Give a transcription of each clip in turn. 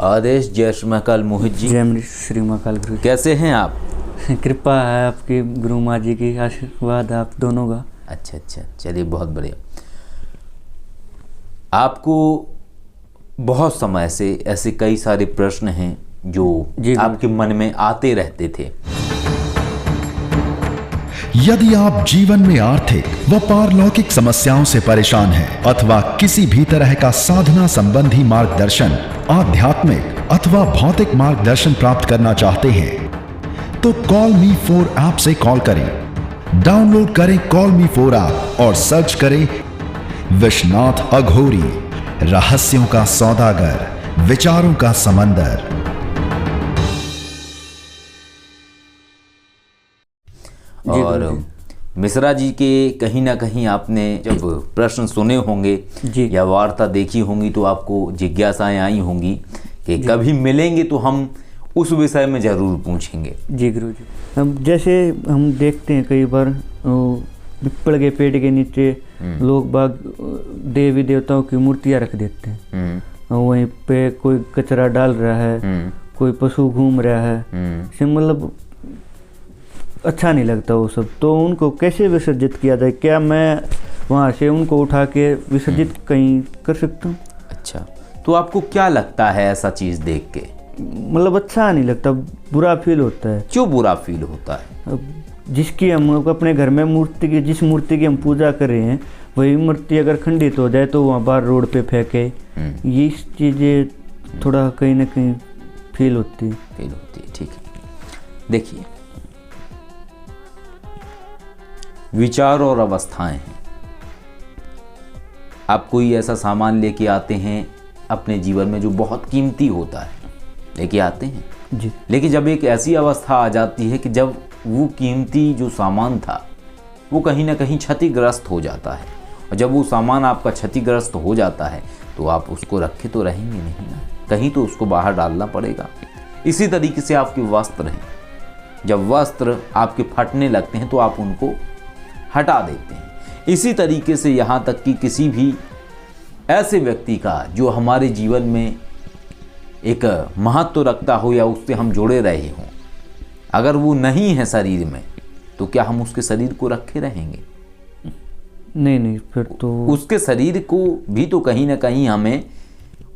आदेश जय श्री महाकाल मोहित जी। जय श्री महाकाल गुरु। कैसे हैं आप? कृपा है आपकी, गुरु माँ जी की आशीर्वाद आप दोनों का। अच्छा, चलिए बहुत बढ़िया। आपको बहुत समय से ऐसे कई सारे प्रश्न हैं जो आपके मन में आते रहते थे। यदि आप जीवन में आर्थिक व पारलौकिक समस्याओं से परेशान हैं अथवा किसी भी तरह का साधना संबंधी मार्गदर्शन, आध्यात्मिक अथवा भौतिक मार्गदर्शन प्राप्त करना चाहते हैं तो कॉल मी 4 ऐप से कॉल करें। डाउनलोड करें कॉल मी 4 ऐप और सर्च करें विश्वनाथ अघोरी, रहस्यों का सौदागर, विचारों का समंदर। और मिश्रा जी के कहीं ना कहीं आपने जब प्रश्न सुने होंगे या वार्ता देखी होंगी तो आपको जिज्ञासाएं आई होंगी कि कभी मिलेंगे तो हम उस विषय में जरूर पूछेंगे। जी गुरु जी, हम जैसे हम देखते हैं कई बार पिपल के पेड़ के नीचे लोग बाग देवी देवताओं की मूर्तियां रख देते हैं। वहीं पे कोई कचरा डाल रहा है, कोई पशु घूम रहा है, मतलब अच्छा नहीं लगता वो सब। तो उनको कैसे विसर्जित किया जाए? क्या मैं वहाँ से उनको उठा के विसर्जित कहीं कर सकता हूँ? अच्छा, तो आपको क्या लगता है ऐसा चीज़ देख के? मतलब अच्छा नहीं लगता, बुरा फील होता है। क्यों बुरा फील होता है? जिसकी हम अपने घर में मूर्ति की, जिस मूर्ति की हम पूजा कर रहे हैं वही मूर्ति अगर खंडित हो जाए तो वहाँ बाहर रोड पे फेंके, ये चीज़ें थोड़ा कहीं ना कहीं फील होती है। ठीक है, देखिए विचार और अवस्थाएं हैं। आप कोई ऐसा सामान लेके आते हैं अपने जीवन में जो बहुत कीमती होता है, लेके आते हैं जी, लेकिन जब एक ऐसी अवस्था आ जाती है कि जब वो कीमती जो सामान था वो कहीं ना कहीं क्षतिग्रस्त हो जाता है, और जब वो सामान आपका क्षतिग्रस्त हो जाता है तो आप उसको रखे तो रहेंगे नहीं ना, कहीं तो उसको बाहर डालना पड़ेगा। इसी तरीके से आपके वस्त्र हैं, जब वस्त्र आपके फटने लगते हैं तो आप उनको हटा देते हैं। इसी तरीके से यहाँ तक कि किसी भी ऐसे व्यक्ति का जो हमारे जीवन में एक महत्व रखता हो या उससे हम जुड़े रहे हों, अगर वो नहीं है शरीर में तो क्या हम उसके शरीर को रखे रहेंगे? नहीं, फिर तो उसके शरीर को भी तो कहीं ना कहीं हमें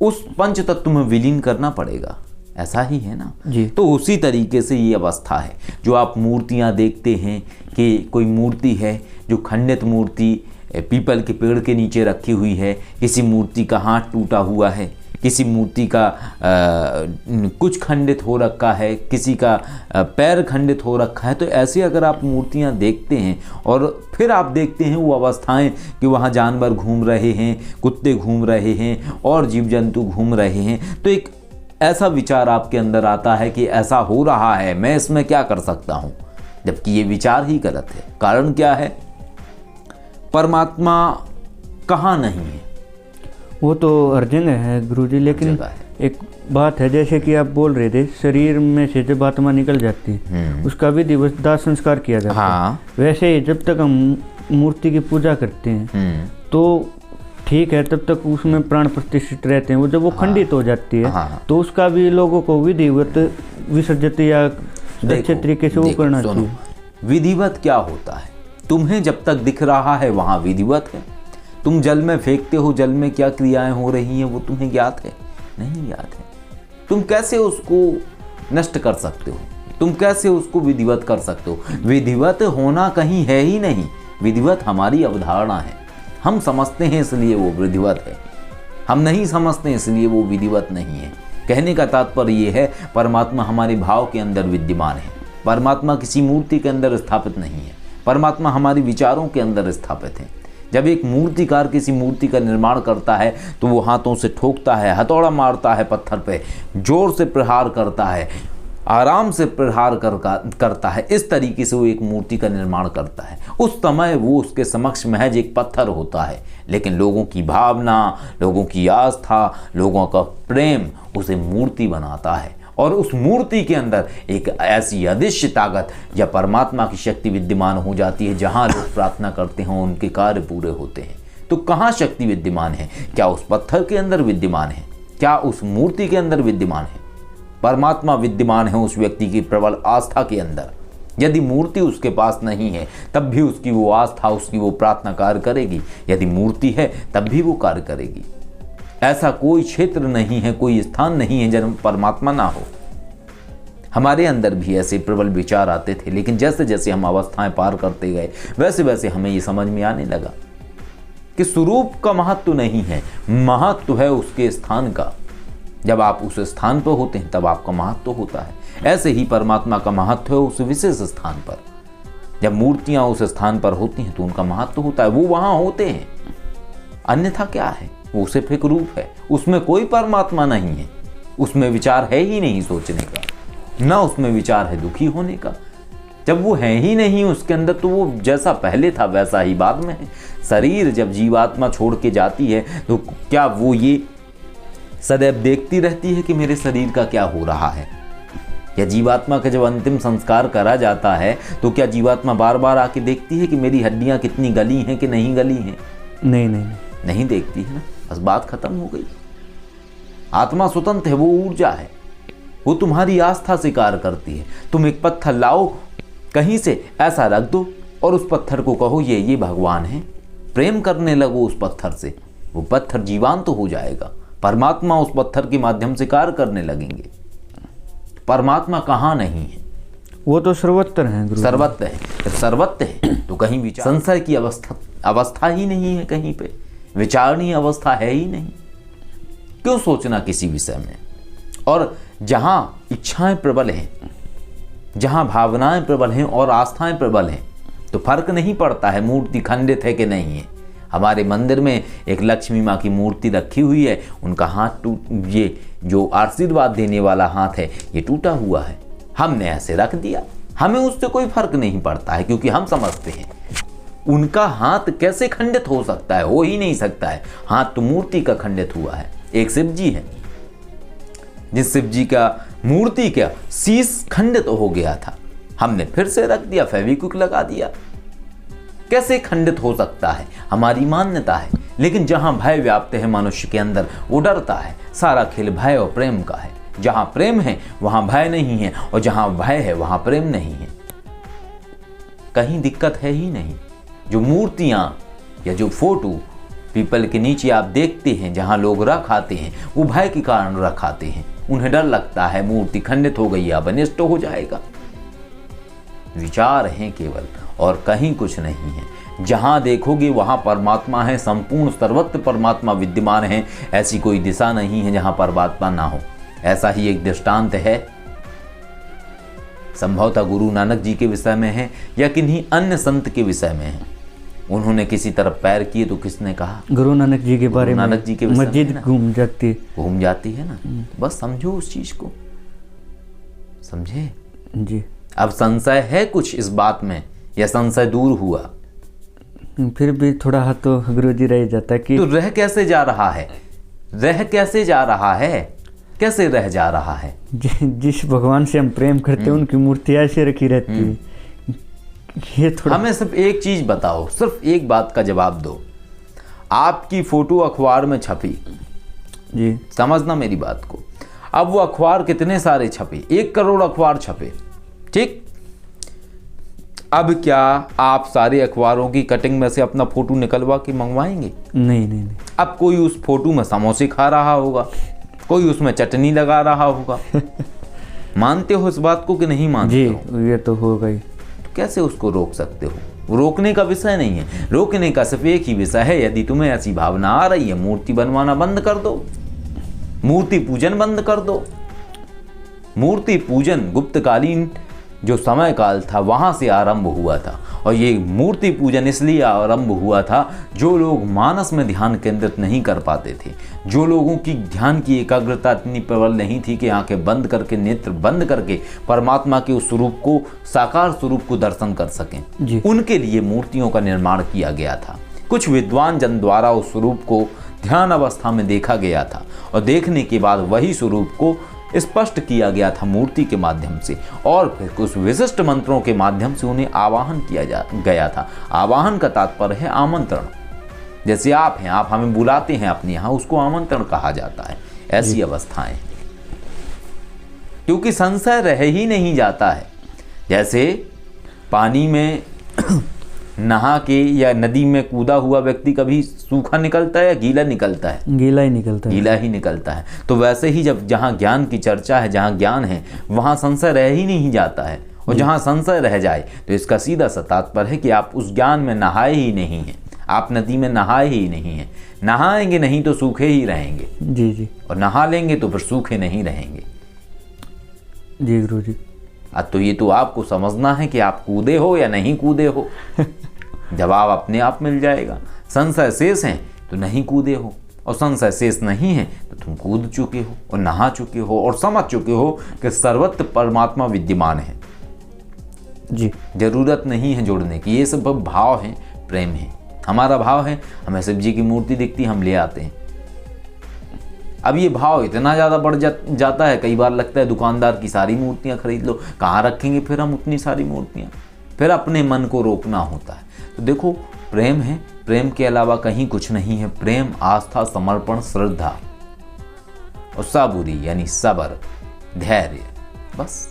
उस पंच तत्व में विलीन करना पड़ेगा, ऐसा ही है ना जी। तो उसी तरीके से ये अवस्था है। जो आप मूर्तियां देखते हैं कि कोई मूर्ति है जो खंडित मूर्ति पीपल के पेड़ के नीचे रखी हुई है, किसी मूर्ति का हाथ टूटा हुआ है, किसी मूर्ति का कुछ खंडित हो रखा है, किसी का पैर खंडित हो रखा है, तो ऐसे अगर आप मूर्तियां देखते हैं और फिर आप देखते हैं वो अवस्थाएं कि वहाँ जानवर घूम रहे हैं, कुत्ते घूम रहे हैं और जीव जंतु घूम रहे हैं, तो एक ऐसा विचार आपके अंदर आता है कि ऐसा हो रहा है, मैं इसमें क्या कर सकता हूँ, जबकि ये विचार ही गलत है। कारण क्या है? परमात्मा कहाँ नहीं है? वो तो हर जगह है गुरुजी, लेकिन एक बात है, जैसे कि आप बोल रहे थे शरीर में से जब आत्मा निकल जाती है उसका भी दाह संस्कार किया जाता है। वैसे ही जब तक हम मूर्ति की पूजा करते हैं तो ठीक है, तब तक उसमें प्राण प्रतिष्ठित रहते हैं। वो जब वो खंडित हो जाती है तो उसका भी लोगों को विधिवत विसर्जित या अच्छे तरीके से वो करना चाहिए। विधिवत क्या होता है? तुम्हें जब तक दिख रहा है वहाँ विधिवत है। तुम जल में फेंकते हो, जल में क्या क्रियाएं हो रही हैं वो तुम्हें ज्ञात है? नहीं ज्ञात है। तुम कैसे उसको नष्ट कर सकते हो? तुम कैसे उसको विधिवत कर सकते हो? विधिवत होना कहीं है ही नहीं। विधिवत हमारी अवधारणा है, हम समझते हैं इसलिए वो विधिवत है, हम नहीं समझते इसलिए वो विधिवत नहीं है। कहने का तात्पर्य ये है, परमात्मा हमारे भाव के अंदर विद्यमान है, परमात्मा किसी मूर्ति के अंदर स्थापित नहीं है, परमात्मा हमारे विचारों के अंदर स्थापित है। जब एक मूर्तिकार किसी मूर्ति का निर्माण करता है तो वो हाथों से ठोकता है, हथौड़ा मारता है पत्थर पे, जोर से प्रहार करता है, आराम से प्रहार करता है, इस तरीके से वो एक मूर्ति का निर्माण करता है। उस समय वो उसके समक्ष महज एक पत्थर होता है, लेकिन लोगों की भावना, लोगों की आस्था, लोगों का प्रेम उसे मूर्ति बनाता है, और उस मूर्ति के अंदर एक ऐसी अदृश्य ताकत या परमात्मा की शक्ति विद्यमान हो जाती है। जहाँ लोग प्रार्थना करते हैं उनके कार्य पूरे होते हैं। तो कहाँ शक्ति विद्यमान है? क्या उस पत्थर के अंदर विद्यमान है? क्या उस मूर्ति के अंदर विद्यमान है? परमात्मा विद्यमान है उस व्यक्ति की प्रबल आस्था के अंदर। यदि मूर्ति उसके पास नहीं है तब भी उसकी वो आस्था, उसकी वो प्रार्थना कार्य करेगी। यदि मूर्ति है तब भी वो कार्य करेगी। ऐसा कोई क्षेत्र नहीं है, कोई स्थान नहीं है जहाँ परमात्मा ना हो। हमारे अंदर भी ऐसे प्रबल विचार आते थे, लेकिन जैसे जैसे हम अवस्थाएं पार करते गए वैसे वैसे हमें ये समझ में आने लगा कि स्वरूप का महत्व नहीं है, महत्व है उसके स्थान का। जब आप उस स्थान पर होते हैं तब आपका महत्व होता है। ऐसे ही परमात्मा का महत्व है उस विशेष स्थान पर। जब मूर्तियां उस स्थान पर होती हैं तो उनका महत्व होता है, वो वहां होते हैं। अन्यथा क्या है? वो सिर्फ एक रूप है, उसमें कोई परमात्मा नहीं है, उसमें विचार है ही नहीं सोचने का, ना उसमें विचार है दुखी होने का। जब वो है ही नहीं उसके अंदर तो वो जैसा पहले था वैसा ही बाद में है। शरीर जब जीवात्मा छोड़ के जाती है तो क्या वो ये सदैव देखती रहती है कि मेरे शरीर का क्या हो रहा है? या जीवात्मा का जब अंतिम संस्कार करा जाता है तो क्या जीवात्मा बार बार आके देखती है कि मेरी हड्डियां कितनी गली हैं कि नहीं गली हैं? नहीं देखती है ना। बस बात खत्म हो गई। आत्मा स्वतंत्र है, वो ऊर्जा है, वो तुम्हारी आस्था से कार्य करती है। तुम एक पत्थर लाओ कहीं से, ऐसा रख दो और उस पत्थर को कहो ये भगवान है, प्रेम करने लगो उस पत्थर से, वो पत्थर जीवांत तो हो जाएगा। परमात्मा उस पत्थर के माध्यम से कार्य करने लगेंगे। परमात्मा कहाँ नहीं है? वो तो सर्वत्र है गुरु। सर्वत्र है। जब सर्वत्र है तो कहीं विचार संशय की अवस्था ही नहीं है, कहीं पे विचारणीय अवस्था है ही नहीं। क्यों सोचना किसी विषय में? और जहां इच्छाएं प्रबल हैं, जहां भावनाएं प्रबल हैं और आस्थाएं प्रबल हैं तो फर्क नहीं पड़ता है मूर्ति खंडित है कि नहीं है। हमारे मंदिर में एक लक्ष्मी माँ की मूर्ति रखी हुई है, उनका हाथ ये जो आशीर्वाद देने वाला हाथ है ये टूटा हुआ है, हमने ऐसे रख दिया। हमें उससे कोई फर्क नहीं पड़ता है, क्योंकि हम समझते हैं उनका हाथ कैसे खंडित हो सकता है? हो ही नहीं सकता है। हाथ तो मूर्ति का खंडित हुआ है। एक शिव जी है, जिस शिव जी का मूर्ति का शीश खंडित हो गया था, हमने फिर से रख दिया, फेविक्विक लगा दिया। कैसे खंडित हो सकता है? हमारी मान्यता है। लेकिन जहां भय व्याप्त है मनुष्य के अंदर, वो डरता है। सारा खेल भय और प्रेम का है। जहां प्रेम है वहां भय नहीं है, और जहां भय है वहां प्रेम नहीं है। कहीं दिक्कत है ही नहीं। जो मूर्तियां या जो फोटो पीपल के नीचे आप देखते हैं, जहां लोग रख आते हैं, वो भय के कारण रख आते हैं। उन्हें डर लगता है मूर्ति खंडित हो गई, अब अनिष्ट हो जाएगा। विचार हैं केवल, और कहीं कुछ नहीं है। जहां देखोगे वहां परमात्मा है, संपूर्ण सर्वत्र परमात्मा विद्यमान है। ऐसी कोई दिशा नहीं है जहां परमात्मा ना हो। ऐसा ही एक दृष्टांत है, संभवतः गुरु नानक जी के विषय में है या किन्हीं अन्य संत के विषय में है। उन्होंने किसी तरफ पैर किए तो किसने कहा? गुरु नानक जी के बारे में। नानक जी के मस्जिद घूम जाती है ना। बस समझो उस चीज को, समझे जी। अब संशय है कुछ इस बात में या संशय दूर हुआ? फिर भी थोड़ा हाथ तो गुरु जी रह जाता है कि तो रह कैसे जा रहा है? रह कैसे जा रहा है? कैसे रह जा रहा है? जिस भगवान से हम प्रेम करते हैं उनकी मूर्ति ऐसे रखी रहती है। ये थोड़ा हमें सिर्फ एक चीज बताओ, सिर्फ एक बात का जवाब दो। आपकी फोटो अखबार में छपी जी, समझना मेरी बात को। अब वो अखबार कितने सारे छपे? 1 करोड़ अखबार छपे, ठीक? अब क्या आप सारे अखबारों की कटिंग में से अपना फोटो निकलवा के मंगवाएंगे? नहीं। अब कोई उस फोटो में समोसे खा रहा होगा, कोई उसमें चटनी लगा रहा होगा। मानते हो इस बात को कि नहीं मानते हो? जी, ये तो होगा ही। तो कैसे उसको रोक सकते हो? रोकने का विषय नहीं है। रोकने का सिर्फ एक ही विषय है, यदि तुम्हें ऐसी भावना आ रही है, मूर्ति बनवाना बंद कर दो, मूर्ति पूजन बंद कर दो। मूर्ति पूजन गुप्तकालीन जो समय काल था वहां से आरंभ हुआ था, और ये मूर्ति पूजन इसलिए आरंभ हुआ था जो लोग मानस में ध्यान केंद्रित नहीं कर पाते थे, जो लोगों की ध्यान की एकाग्रता इतनी प्रबल नहीं थी कि आंखें बंद करके, नेत्र बंद करके परमात्मा के उस स्वरूप को, साकार स्वरूप को दर्शन कर सकें। उनके लिए मूर्तियों का निर्माण किया गया था। कुछ विद्वान जन द्वारा उस स्वरूप को ध्यान अवस्था में देखा गया था, और देखने के बाद वही स्वरूप को स्पष्ट किया गया था मूर्ति के माध्यम से, और फिर कुछ विशिष्ट मंत्रों के माध्यम से उन्हें आवाहन किया गया था। आवाहन का तात्पर्य है आमंत्रण। जैसे आप हैं, आप हमें बुलाते हैं अपने यहाँ, उसको आमंत्रण कहा जाता है। ऐसी अवस्थाएं, क्योंकि संशय रह ही नहीं जाता है। जैसे पानी में नहा के या नदी में कूदा हुआ व्यक्ति कभी सूखा निकलता है या गीला निकलता है? गीला ही निकलता है। गीला ही निकलता है। तो वैसे ही जब जहाँ ज्ञान की चर्चा है, जहाँ ज्ञान है, वहाँ संशय रह ही नहीं जाता है। और जहाँ संशय रह जाए तो इसका सीधा सा तात्पर्य है कि आप उस ज्ञान में नहाए ही नहीं हैं, आप नदी में नहाए ही नहीं हैं। नहाएंगे नहीं तो सूखे ही रहेंगे जी जी और नहा लेंगे तो फिर सूखे नहीं रहेंगे। जी गुरु जी। तो ये तो आपको समझना है कि आप कूदे हो या नहीं कूदे हो। जवाब अपने आप मिल जाएगा। संशय शेष है तो नहीं कूदे हो, और संशय शेष नहीं है तो तुम कूद चुके हो और नहा चुके हो और समझ चुके हो कि सर्वत्र परमात्मा विद्यमान है। जी जरूरत नहीं है जोड़ने की, ये सब भाव है, प्रेम है। हमारा भाव है, हमें शिव जी की मूर्ति दिखती, हम ले आते हैं। अब ये भाव इतना ज़्यादा बढ़ जाता है, कई बार लगता है दुकानदार की सारी मूर्तियां खरीद लो। कहाँ रखेंगे फिर हम उतनी सारी मूर्तियां? फिर अपने मन को रोकना होता है। तो देखो, प्रेम है, प्रेम के अलावा कहीं कुछ नहीं है। प्रेम, आस्था, समर्पण, श्रद्धा और साबुरी यानी सब्र, धैर्य, बस।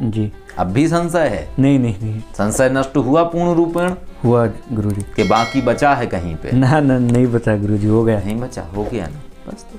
जी। अब भी संशय है? नहीं नहीं नहीं, संशय नष्ट हुआ पूर्ण रूपेण हुआ गुरु जी। के बाकी बचा है कहीं पे? ना ना, नहीं बचा गुरु जी, हो गया। नहीं बचा, हो गया ना, बस। तो